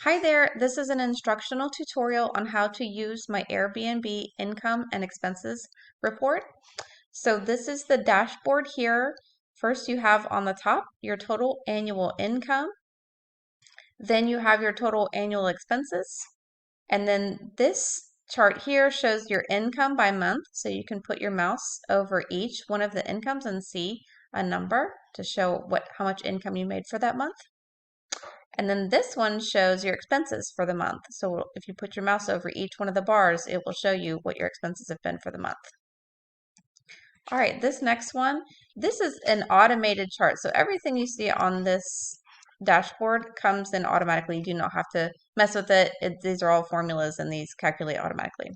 Hi there, this is an instructional tutorial on how to use my Airbnb income and expenses report. So this is the dashboard here. First you have on the top your total annual income, then you have your total annual expenses, and then this chart here shows your income by month. So you can put your mouse over each one of the incomes and see a number to show how much income you made for that month. And then this one shows your expenses for the month. So if you put your mouse over each one of the bars, it will show you what your expenses have been for the month. All right, this next one, this is an automated chart. So everything you see on this dashboard comes in automatically. You do not have to mess with it. These are all formulas and these calculate automatically.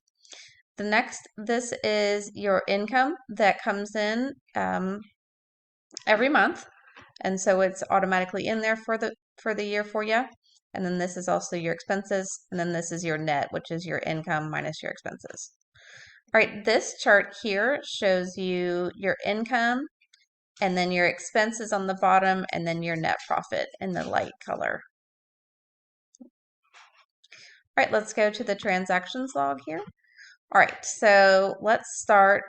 The next, this is your income that comes in every month. And so it's automatically in there for the year for you. And then this is also your expenses, and then this is your net, which is your income minus your expenses. All right, this chart here shows you your income and then your expenses on the bottom and then your net profit in the light color. All right, let's go to the transactions log here. All right, so let's start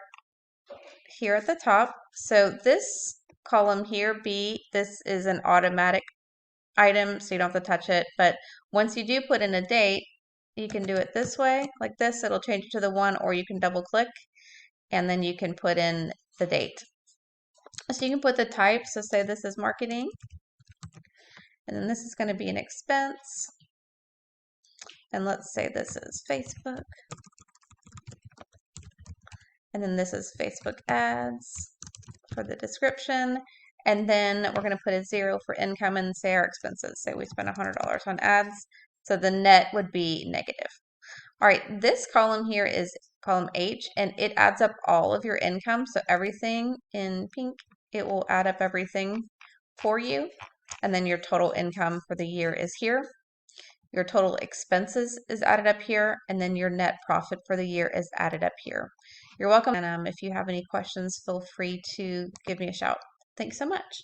here at the top. So this column here, B, this is an automatic item, so you don't have to touch it. But once you do put in a date, you can do it this way, like this. It'll change it to the 1, or you can double click, and then you can put in the date. So you can put the type, so say this is marketing, and then this is going to be an expense, and let's say this is Facebook, and then this is Facebook ads for the description, and then we're going to put a 0 for income and say our expenses. Say we spent $100 on ads, so the net would be negative. All right, this column here is column H, and it adds up all of your income. So everything in pink, it will add up everything for you. And then your total income for the year is here. Your total expenses is added up here, and then your net profit for the year is added up here. You're welcome. And if you have any questions, feel free to give me a shout. Thanks so much.